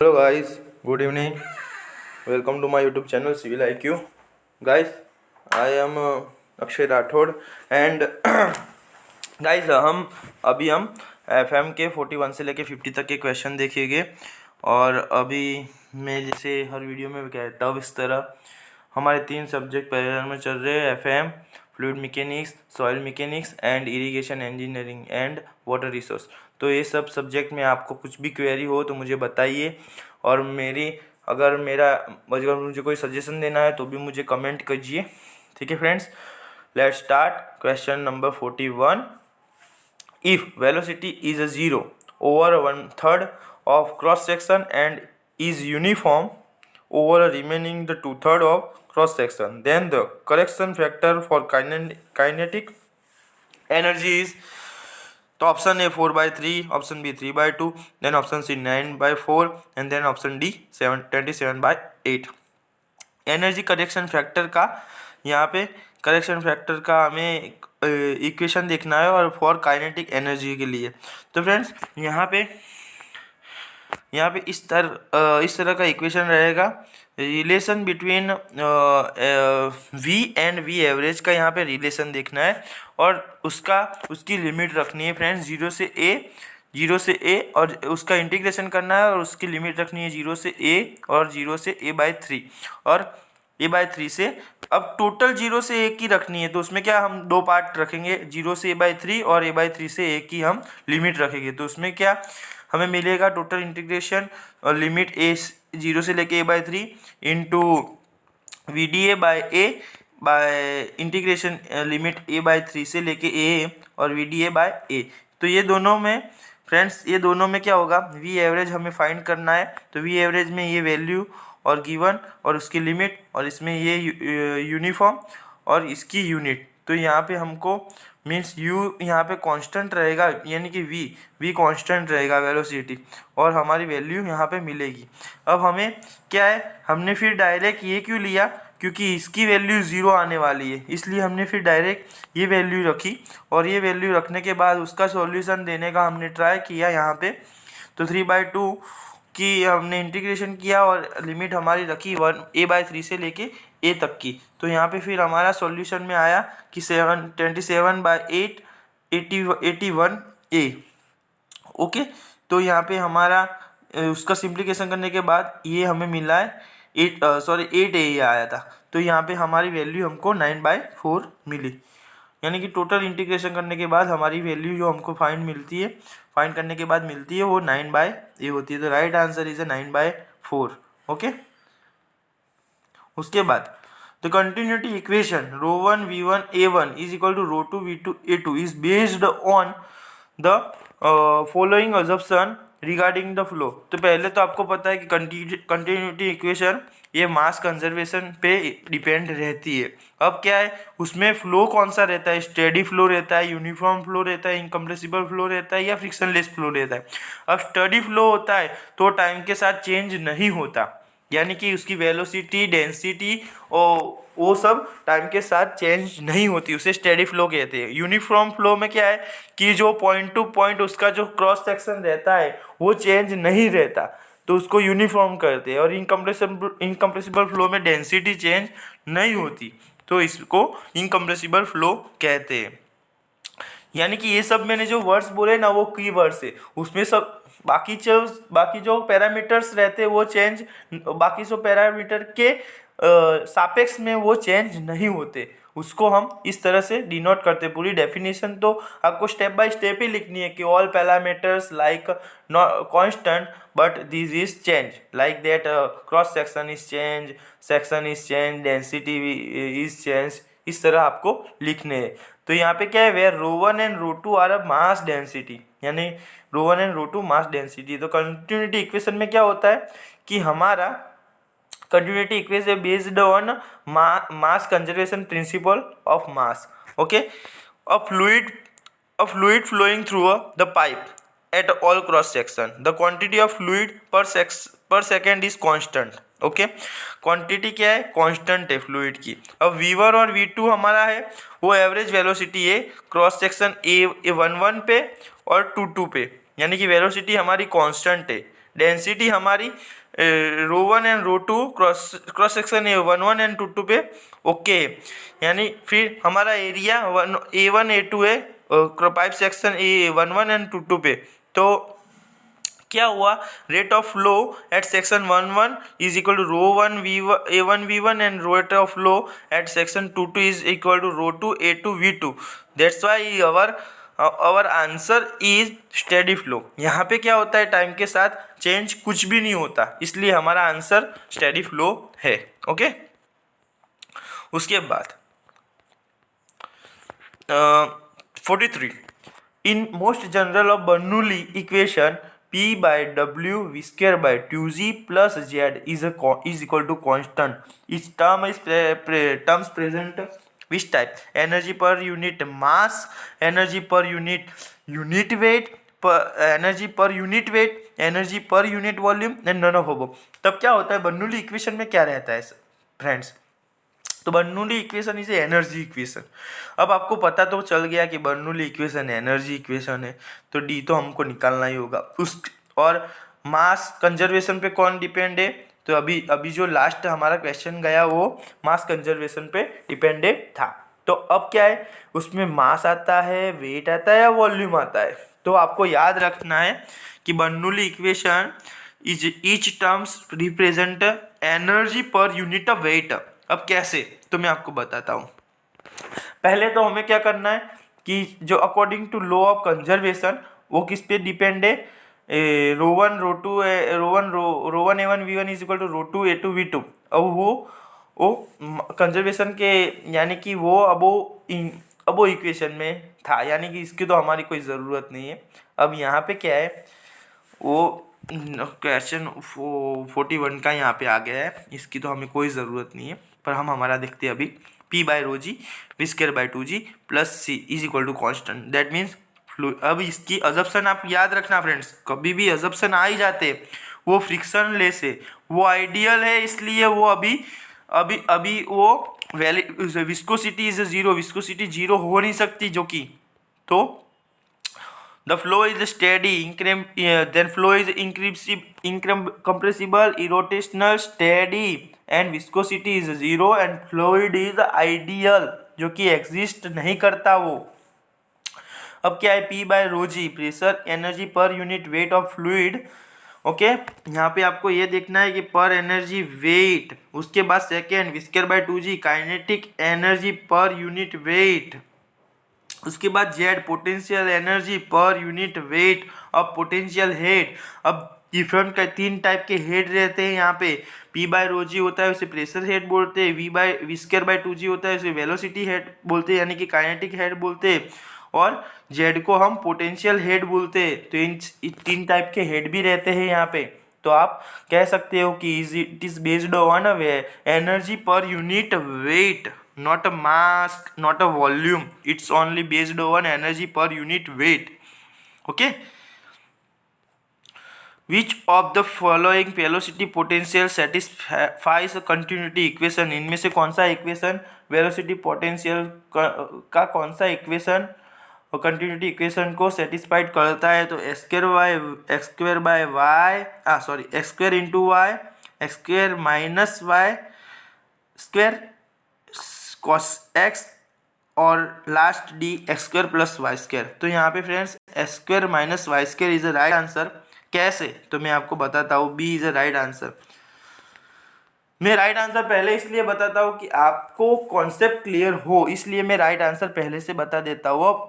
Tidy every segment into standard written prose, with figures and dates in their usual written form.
Hello guys, good evening. Welcome to my YouTube channel Civil IQ. Guys, I am Akshay Rathod and guys हम FM के 41 से लेके 50 तक के question देखेंगे। और अभी मैं जैसे हर वीडियो में कहता हूँ इस तरह हमारे 3 सब्जेक्ट पैरेलल में चल रहे हैं, FM, fluid mechanics, soil mechanics and irrigation engineering and water resource. तो ये सब सब्जेक्ट में आपको कुछ भी क्वेरी हो तो मुझे बताइए, और अगर मुझे कोई सजेशन देना है तो भी मुझे कमेंट कीजिए। ठीक है friends, let's start. Question number 41। If velocity is a 0 over 1/3 of cross section and is uniform over remaining the 2/3 of cross section, then the correction factor for kinetic energy is, तो option A 4/3, option B 3/2, then option C 9/4 and then option D 27/8। Energy correction factor का यहाँ पे हमें equation देखना है, और for kinetic energy के लिए। तो फ्रेंड्स यहाँ पे इस तरह का इक्वेशन रहेगा। Relation between V and V average का यहाँ पे रिलेशन देखना है, और उसकी लिमिट रखनी है फ्रेंड्स 0 से ए और उसका इंटीग्रेशन करना है, और उसकी लिमिट रखनी है 0 से ए और 0 से a/3 और a/3 से। अब टोटल 0 से a की रखनी है, तो उसमें क्या हम 2 पार्ट रखेंगे, 0 से a/3 और a/3 से a की हम लिमिट रखेंगे। तो उसमें क्या हमें मिलेगा, टोटल इंटीग्रेशन लिमिट a 0 से लेके a/3 into VdA by a by integration limit a/3 से लेके a और VdA बाय a। तो ये दोनों में क्या होगा, वी एवरेज हमें फाइंड करना है। तो वी एवरेज में ये वैल्यू और गिवन और उसकी लिमिट, और इसमें ये यूनिफॉर्म और इसकी यूनिट। तो यहाँ पे हमको मीन्स यू यहाँ पे कांस्टेंट रहेगा, यानी कि वी कांस्टेंट रहेगा वेलोसिटी, और हमारी वैल्यू यहाँ पे मिलेगी। अब हमें क्या है, हमने फिर डायरेक्ट ये क्यों लिया, क्योंकि इसकी वैल्यू 0 आने वाली है, इसलिए हमने फिर डायरेक्ट ये वैल्यू रखी, और ये वैल्यू रखने के बाद उसका सॉल्यूशन देने का हमने ट्राई किया यहाँ पे। तो 3/2 की हमने इंटीग्रेशन किया, और लिमिट हमारी रखी a/3 से लेके a तक की। तो यहाँ पे फिर हमारा सॉल्यूशन में आया कि 27/8 81a। ओके, तो यहाँ पे हमारा उसका सिंप्लीकेशन करने के बाद ये हमें मिला है 8a आया था। तो यहाँ पे हमारी वैल्यू हमको 9/4 मिली, यानी कि टोटल इंटीग्रेशन करने के बाद हमारी वैल्यू जो हमको फाइंड करने के बाद मिलती है वो 9/a होती है। तो राइट आंसर इज 9/4। ओके, उसके बाद the continuity equation ρ1 v1 a1 is equal to ρ2 v2 a2 is based on the following assumption regarding the flow. तो पहले तो आपको पता है कि कंटिन्यूटी इक्वेशन ये मास कंजर्वेशन पे डिपेंड रहती है। अब क्या है, उसमें फ्लो कौन सा रहता है, स्टेडी फ्लो रहता है, यूनिफॉर्म फ्लो रहता है, इनकम्प्रेसिबल फ्लो रहता है, या फ्रिक्शनलेस फ्लो रहता है। अब स्टेडी फ्लो होता है तो टाइम के साथ चेंज नहीं होता, यानी कि उसकी वेलोसिटी, डेंसिटी और वो सब टाइम के साथ चेंज नहीं होती, उसे स्टेडी फ्लो कहते हैं। यूनिफॉर्म फ्लो में क्या है कि जो पॉइंट टू पॉइंट उसका जो क्रॉस सेक्शन रहता है वो चेंज नहीं रहता, तो उसको यूनिफॉर्म करते हैं। और इनकम्प्रेसिबल फ्लो में डेंसिटी चेंज नहीं होती, तो इसको इनकम्प्रेसिबल फ्लो कहते हैं। यानी कि ये सब मैंने जो वर्ड्स बोले ना वो की वर्ड्स है, उसमें सब बाकी जो पैरामीटर्स रहते हैं वो चेंज, बाकी सब पैरामीटर के सापेक्ष में वो चेंज नहीं होते, उसको हम इस तरह से डिनोट करते। पूरी डेफिनेशन तो आपको स्टेप बाय स्टेप ही लिखनी है कि all parameters like constant but this is change, like that cross section is change, density is change, इस तरह आपको लिखने हैं। तो यहाँ पे क्या है, where ρ1 and ρ2 are a mass density, यानी ρ1 एंड ρ2 मास डेंसिटी। तो कंटिन्यूटी इक्वेशन में क्या होता है कि हमारा continuity equation based on mass conservation principle of mass. Okay, a fluid flowing through the pipe at all cross section, the quantity of fluid per second is constant। Okay, quantity क्या है, constant है fluid की। अब v1 और v2 हमारा है वो average velocity है क्रॉस सेक्शन A11 पे और 22 पे, यानी कि वेलोसिटी हमारी कांस्टेंट है डेंसिटी हमारी rho one and rho two cross section A11 and 2 पे ओके है, यानी फिर हमारा एरिया A1 A2 है पाइप सेक्शन A11 एंड 2 पे। तो क्या हुआ, rate of flow at section 11 is equal to rho one A1 V1 and rate of flow at section 2 is equal to rho two A2 V2। That's why our answer is steady flow. यहाँ पे क्या होता है, time के साथ change कुछ भी नहीं होता, इसलिए हमारा आंसर स्टेडी फ्लो है। ओके, उसके बाद 43 in most general of Bernoulli equation P by W V square by 2G plus Z is equal to constant. Each term is terms present which type? Energy per unit mass, energy per unit weight, energy per unit weight, energy per unit volume and none of above. तब क्या होता है, Bernoulli equation में क्या रहता है friends? तो Bernoulli equation is energy equation. अब आपको पता तो चल गया कि बर्नौली इक्वेशन एनर्जी इक्वेशन है, तो डी तो हमको निकालना ही होगा। और मास कंजर्वेशन पे कौन डिपेंड है, तो अभी जो लास्ट हमारा क्वेश्चन गया वो मास कंजर्वेशन पे डिपेंडेड था। तो अब क्या है, उसमें मास आता है, वेट आता है या वॉल्यूम आता है। तो आपको याद रखना है कि Bernoulli equation is each terms represent energy per unit of weight. अब कैसे, तो मैं आपको बताता हूँ। पहले तो हमें क्या करना है कि जो according to law of conservation वो किस पे डिपेंड है, rho one A1 V1 is equal to rho two A2 V2। अब वो कंजर्वेशन के यानी कि वो अब वो इक्वेशन में था, यानी कि इसकी तो हमारी कोई ज़रूरत नहीं है। अब यहाँ पे क्या है, वो क्वेश्चन 41 का यहाँ पे आ गया है, इसकी तो हमें कोई ज़रूरत नहीं है, पर हम हमारा देखते हैं अभी। P by rho G V square by 2G plus C is equal to constant. That means अब इसकी अजप्शन आप याद रखना फ्रेंड्स, कभी भी अजप्शन आ ही जाते वो फ्रिक्शन लेस है, वो आइडियल है, इसलिए वो अभी वो viscosity is zero, viscosity zero हो नहीं सकती जो कि, तो the flow is steady, then flow is incompressible, irrotational, steady and viscosity is zero and fluid is ideal जो कि एग्जिस्ट नहीं करता वो। अब क्या है, P by rho G pressure energy per unit weight of fluid. Okay, यहाँ पे आपको ये देखना है कि पर एनर्जी वेट, उसके बाद second V square by 2G kinetic energy per unit weight, उसके बाद Z potential energy per unit weight of potential head. अब डिफरेंट का 3 टाइप के हेड रहते हैं यहाँ पे, P बाय रो जी होता है उसे प्रेशर हेड बोलते हैं, V स्क्वायर बाय 2G होता है उसे वेलोसिटी हेड बोलते हैं यानी कि काइनेटिक हेड बोलते हैं, और जेड को हम पोटेंशियल हेड बोलते हैं। तो इन 3 टाइप के हेड भी रहते हैं यहाँ पे। तो आप कह सकते हो कि it is based on energy per unit wait, not a mass, not a volume, it's only based on energy per unit weight. Okay, which of the following velocity potential satisfies a continuity equation? इनमें से कौन सा equation velocity potential का कौन सा equation continuity equation को satisfied करता है? तो X square by Y X square into Y X square minus Y square cos x और last D X square plus Y square. तो यहाँ पे friends X square minus Y square is a right answer. कैसे, तो मैं आपको बताता हूँ, B is a right answer. मैं राइट आंसर पहले इसलिए बताता हूँ कि आपको कॉन्सेप्ट क्लियर हो, इसलिए मैं राइट आंसर पहले से बता देता हूँ। अब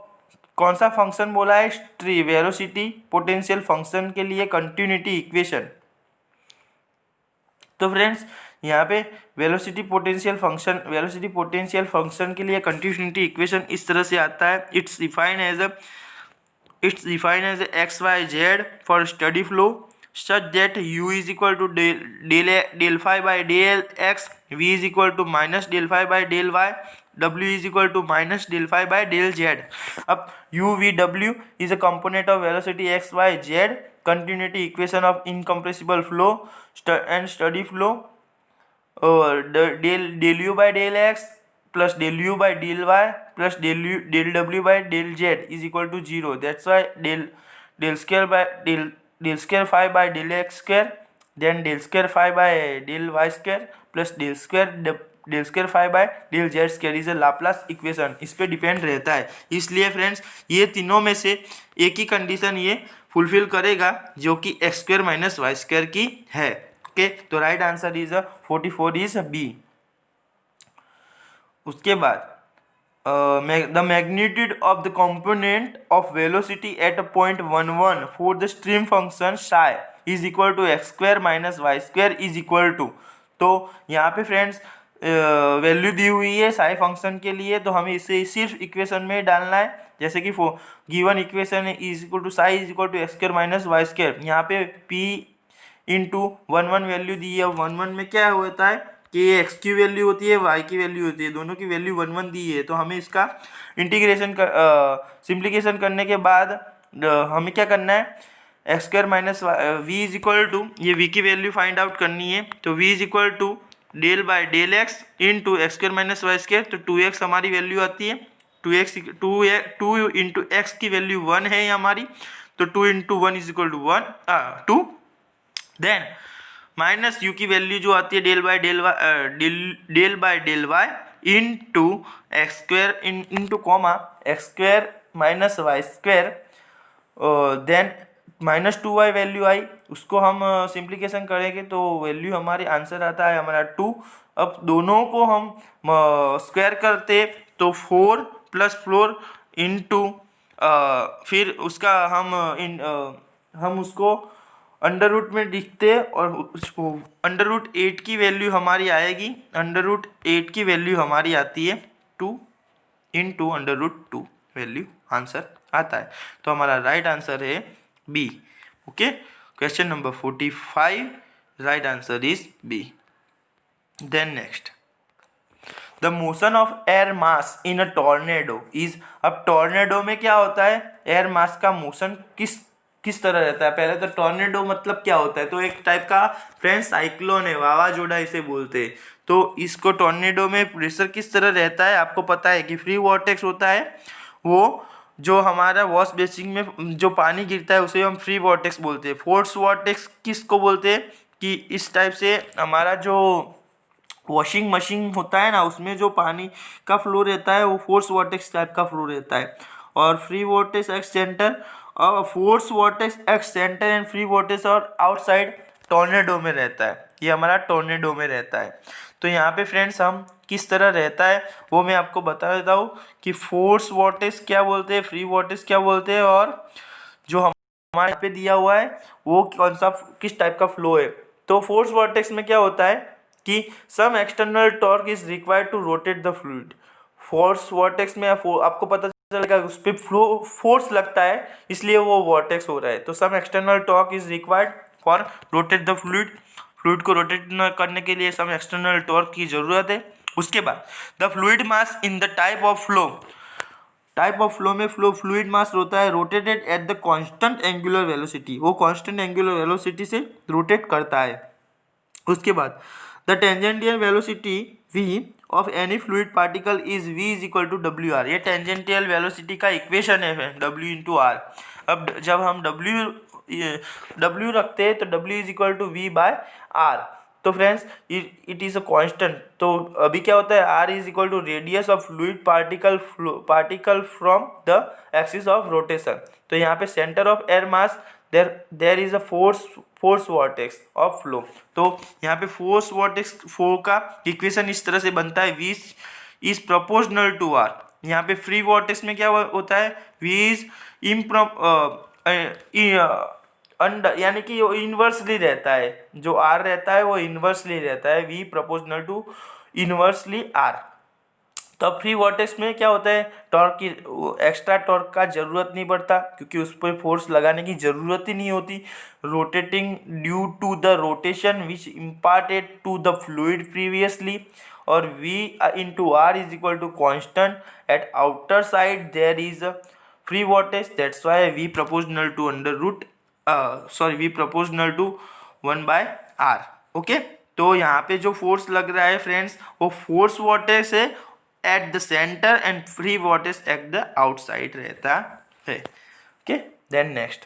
कौन सा फंक्शन बोला है, वेलोसिटी पोटेंशियल फंक्शन के लिए कंटिन्यूटी इक्वेशन। तो फ्रेंड्स यहाँ पे वेलोसिटी पोटेंशियल फंक्शन के लिए कंटिन्यूटी इक्वेशन इस तरह से आता है। It's defined as X Y Z for study flow such that u is equal to del phi by del x, v is equal to minus del phi by del y, w is equal to minus del phi by del z. अब u v w is a component of velocity x y z, continuity equation of incompressible flow and steady flow, del u by del x plus del u by del y plus del w by del z is equal to 0. That's why del square by del del square phi by del x square, then del square phi by del y square plus del square phi by del z square is a Laplace equation. इस पे depend रहता है, इसलिए friends ये तीनों में से एक ही कंडीशन ये फुलफिल करेगा जो कि X square minus Y square की है। ओके, तो right answer is 44 is B. उसके बाद the magnitude of the component of velocity at a point 1 1 for the stream function psi is equal to x square minus y square is equal to, तो यहाँ पे friends value दी हुई है Sai function के लिए, तो हमें इसे सिर्फ इक्वेशन में डालना है। जैसे कि गिवन इक्वेशन है is equal to psi is equal to X square minus Y square, यहाँ पे p इंटू 1 1 वैल्यू दी है। 1 1 में क्या होता है कि एक्स की वैल्यू होती है, वाई की वैल्यू होती है, दोनों की वैल्यू 1 1 दी है। तो हमें इसका इंटीग्रेशन सिंप्लीकेशन करने के बाद हमें क्या करना है, X square minus V is equal to, ये वी की वैल्यू फाइंड आउट करनी है, तो V is equal to del by del X into x square minus Y square, तो 2x हमारी वैल्यू आती है। 2 इंटू एक्स की वैल्यू 1 है हमारी, तो 2 into 1 is equal to 2, then minus u की वैल्यू जो आती है del by del y into x square into comma x square minus Y square, then minus 2y value आई, उसको हम सिंप्लीकेशन करेंगे तो वैल्यू हमारी आंसर आता है हमारा 2। अब दोनों को हम स्क्वायर करते तो 4 प्लस 4 इंटू फिर उसका हम उसको अंडर रूट में लिखते और उसको अंडर रूट 8 की वैल्यू हमारी आएगी, अंडर रूट 8 की वैल्यू हमारी आती है 2 into under root 2 value answer आता है। तो हमारा राइट आंसर है B. Okay, question number 45 right answer is B. Then next, the motion of air mass in a tornado is, अब टॉर्नेडो में क्या होता है, एयर मास का मोशन किस तरह रहता है। पहले तो टॉर्नेडो मतलब क्या होता है, तो एक टाइप का फ्रेंड्स साइक्लोन है, वावाजोड़ा इसे बोलते हैं। तो इसको टॉर्नेडो में प्रेशर किस तरह रहता है, आपको पता है कि फ्री वॉर्टेक्स होता है, वो जो हमारा वॉश बेसिन में जो पानी गिरता है उसे हम फ्री वॉर्टेक्स बोलते हैं। फोर्स वॉर्टेक्स किसको बोलते हैं कि इस टाइप से हमारा जो वॉशिंग मशीन होता है ना, उसमें जो पानी का फ्लो रहता है वो फोर्स वॉर्टेक्स टाइप का फ्लो रहता है। और फ्री वॉर्टेक्स एक्स सेंटर और force vortex x centre and free vortex और आउटसाइड टॉर्नेडो में रहता है, ये हमारा टॉर्नेडो में रहता है। तो यहाँ पे फ्रेंड्स हम किस तरह रहता है वो मैं आपको बता देता हूँ कि फोर्स वॉर्टेक्स क्या बोलते हैं, फ्री वॉर्टेक्स क्या बोलते हैं, और जो हमारे पे दिया हुआ है वो कौन सा किस टाइप का फ्लो है। तो फोर्स वॉर्टेक्स में क्या होता है कि some external torque is required to rotate the fluid. Force vortex में आपको पता चलेगा उस पर फ्लो फोर्स लगता है, इसलिए वो वॉर्टेक्स हो रहा है। तो some external torque is required for rotate the fluid को रोटेट करने के लिए सम एक्सटर्नल टॉर्क की जरूरत है। उसके बाद the fluid mass in the type of flow में फ्लूइड मास होता है rotated at the constant angular velocity, वो कांस्टेंट एंगुलर वेलोसिटी से रोटेट करता है। उसके बाद the tangential velocity v of any fluid particle is v is equal to W R, ये टेंजेंटियल वेलोसिटी का इक्वेशन है w इंटू आर। अब जब हम w रखते हैं तो w is equal to v bye are. तो friends it is a constant, तो अभी क्या होता है r is equal to radius of fluid particle from the axis of rotation. तो यहाँ पे centre of air mass there is a force vortex of flow. तो यहाँ पे फोर्स वॉर्टेक्स फ्लो का इक्वेशन इस तरह से बनता है, v is proportional to r। यहाँ पे फ्री वॉर्टेक्स में क्या होता है, v इज यानी कि वो इन्वर्सली रहता है, जो r रहता है वो इन्वर्सली रहता है, v proportional to inversely r। तो अब फ्री वॉर्टेक्स में क्या होता है, टॉर्क की एक्स्ट्रा टॉर्क का जरूरत नहीं पड़ता क्योंकि उस पर फोर्स लगाने की जरूरत ही नहीं होती। Rotating due to the rotation which imparted to the fluid previously, और v into R is equal to constant at outer side there is free vortex, that's why v proportional to v proportional to 1/r। ओके, तो यहाँ पे जो force लग रहा है friends वो फोर्स वॉर्टेक्स है at the centre and free vortex at the outside रहता है। Okay, then next,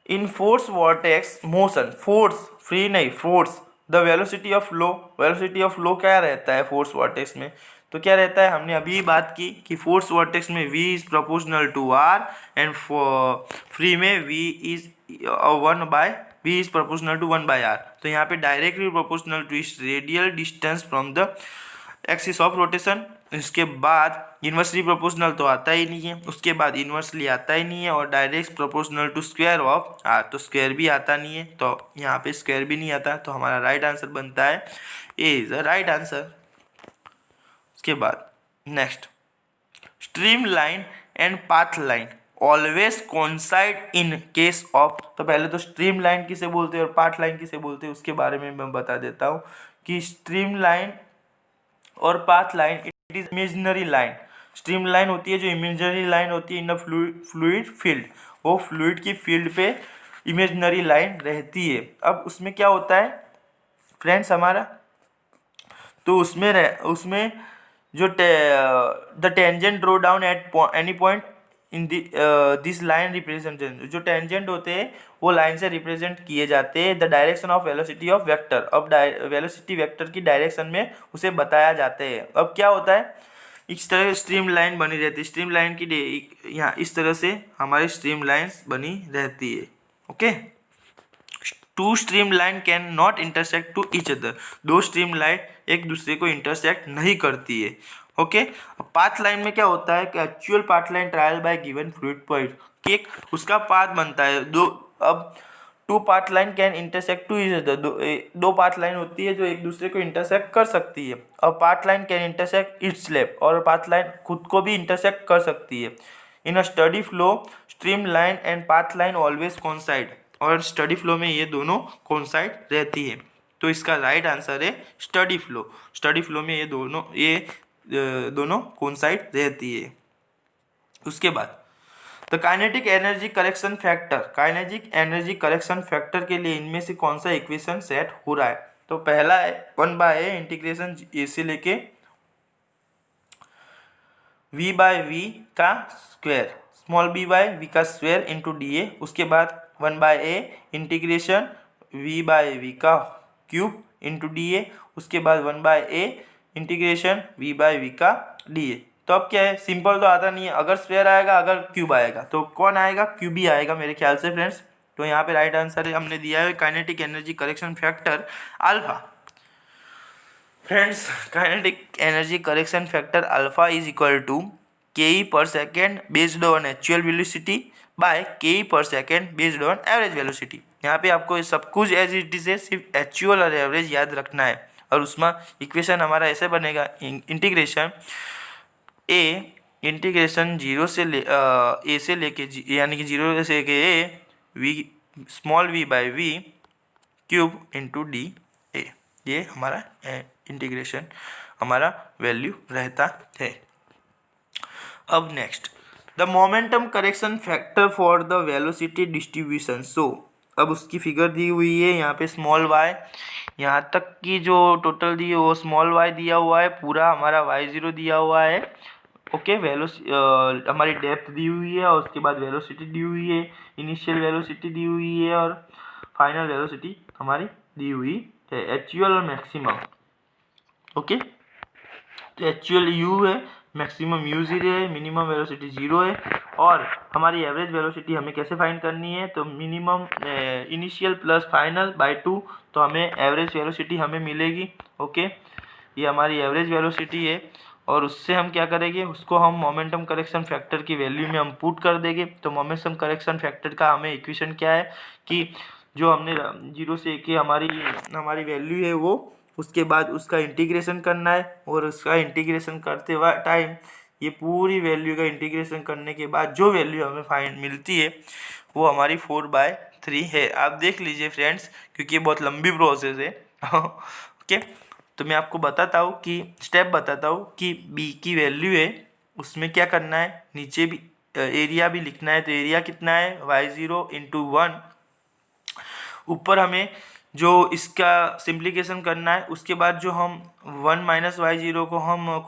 in force vortex motion, force free नहीं, force the velocity of flow, velocity of flow क्या रहता है फोर्स वॉर्टेक्स में, तो क्या रहता है, हमने अभी बात की कि फोर्स वॉर्टेक्स में v is proportional to r and free में v इज 1/r, तो यहाँ पे डायरेक्टली प्रोपोर्शनल टू इस radial distance from the axis of rotation. इसके बाद इन्वर्सली प्रोपोर्शनल तो आता ही नहीं है, उसके बाद इन्वर्सली आता ही नहीं है, और direct proportional to square of R, तो स्क्वायर भी आता नहीं है, तो यहाँ पे स्क्वायर भी नहीं आता, तो हमारा राइट आंसर बनता है ए इज द राइट आंसर। उसके बाद next, stream line and path line always coincide in case of, तो पहले तो स्ट्रीम लाइन किसे बोलते हैं और पाथ लाइन किसे बोलते हैं उसके बारे में मैं बता देता हूँ कि स्ट्रीम लाइन और path line it is imaginary line. Stream line होती है जो इमेजिनरी लाइन होती है इन अ फ्लूइड फील्ड, वो फ्लूइड की फील्ड पे इमेजिनरी लाइन रहती है। अब उसमें क्या होता है फ्रेंड्स हमारा, तो उसमें जो the tangent draw down at any point in this line representation, जो टेंजेंट होते हैं वो लाइन से रिप्रेजेंट किए जाते हैं the direction of velocity of vector, अब वेलोसिटी वेक्टर की डायरेक्शन में उसे बताया जाते हैं। अब क्या होता है, इस तरह स्ट्रीम लाइन बनी रहती है, स्ट्रीम लाइन की यहाँ इस तरह से हमारी स्ट्रीम लाइन्स बनी रहती है। Okay, two stream line cannot intersect to each other, दो स्ट्रीम लाइन एक दूसरे को इंटरसेक्ट नहीं करती है। ओके, पाथ लाइन में क्या होता है कि actual path line trial by given fluid point, कि एक उसका पाथ बनता है दो, अब two path line can intersect to each other, दो पाथ लाइन होती है जो एक दूसरे को इंटरसेक्ट कर सकती है, और path line can intersect itself, और पाथ लाइन खुद को भी इंटरसेक्ट कर सकती है। In a steady flow stream line and path line always coincide, और स्टडी फ्लो में ये दोनों कोइंसाइड रहती है, तो इसका राइट आंसर है स्टडी फ्लो। स्टडी फ्लो में ये दोनों कोइंसाइड रहती है। उसके बाद the kinetic energy correction factor, kinetic energy correction factor के लिए इनमें से कौन सा इक्वेशन सेट हो रहा है, तो पहला है 1/a इंटीग्रेशन ए से लेके v/v का स्क्वायर, स्मॉल b/v का स्क्वायर इंटू डी ए, उसके बाद 1/a इंटीग्रेशन v/v का क्यूब इंटू डी ए, उसके बाद 1/a इंटीग्रेशन v/v का डी ए। तो अब क्या है, सिंपल तो आता नहीं है, अगर स्क्वायर आएगा अगर क्यूब आएगा तो कौन आएगा, क्यूब ही आएगा मेरे ख्याल से फ्रेंड्स। तो यहाँ पे राइट आंसर है, हमने दिया है kinetic energy correction factor alpha. Friends, kinetic energy correction factor alpha is equal to K per second based on actual velocity by K per second based on average velocity. यहाँ पे आपको सब कुछ as it is है, सिर्फ actual और average याद रखना है, और उसमें इक्वेशन हमारा ऐसे बनेगा, इंटीग्रेशन इंटीग्रेशन जीरो से ए से लेके यानी कि जीरो से लेके A v small v/v cube into D A, ये हमारा इंटीग्रेशन हमारा वैल्यू रहता है। अब next, the momentum correction factor for the velocity distribution. So अब उसकी फिगर दी हुई है, यहाँ पे स्मॉल y, यहाँ तक की जो टोटल दी है वो स्मॉल y दिया हुआ है, पूरा हमारा y0 दिया हुआ है। ओके, हमारी डेप्थ दी हुई है, और उसके बाद वेलोसिटी दी हुई है, इनिशियल वेलोसिटी दी हुई है, और फाइनल वेलोसिटी हमारी दी हुई है, एक्चुअल और मैक्सिमम। ओके, तो एक्चुअल u है, मैक्सिमम u0 है, मिनिमम वेलोसिटी 0 है, और हमारी एवरेज वेलोसिटी हमें कैसे फाइंड करनी है, तो minimum initial plus final by 2, तो हमें एवरेज वेलोसिटी हमें मिलेगी। ओके, ये हमारी एवरेज वेलोसिटी है, और उससे हम क्या करेंगे, उसको हम मोमेंटम करेक्शन फैक्टर की वैल्यू में हम पुट कर देंगे। तो मोमेंटम करेक्शन फैक्टर का हमें इक्वेशन क्या है कि जो हमने 0 से की हमारी वैल्यू है वो, उसके बाद उसका इंटीग्रेशन करना है, और उसका इंटीग्रेशन करते हुए टाइम ये पूरी वैल्यू का इंटीग्रेशन करने के बाद जो वैल्यू हमें फाइंड मिलती है वो हमारी 4/3 है। आप देख लीजिए फ्रेंड्स, क्योंकि ये बहुत लंबी प्रोसेस है। ओके, तो मैं आपको बताता हूँ कि स्टेप बताता हूँ कि b की वैल्यू है उसमें क्या करना है, नीचे भी एरिया भी लिखना है, तो एरिया कितना है y0 इंटू 1, ऊपर हमें जो इसका सिंप्लीकेशन करना है, उसके बाद जो हम 1 माइनस y0 को हम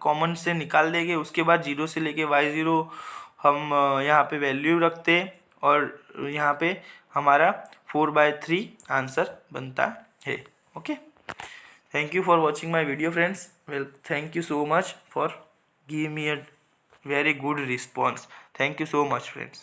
कॉमन से निकाल देंगे, उसके बाद 0 से लेके y0 हम यहाँ पे वैल्यू रखते हैं, और यहाँ पे हमारा 4/3 आंसर बनता है। Okay, thank you for watching my video friends. Well, thank you so much for give me a very good response. Thank you so much friends.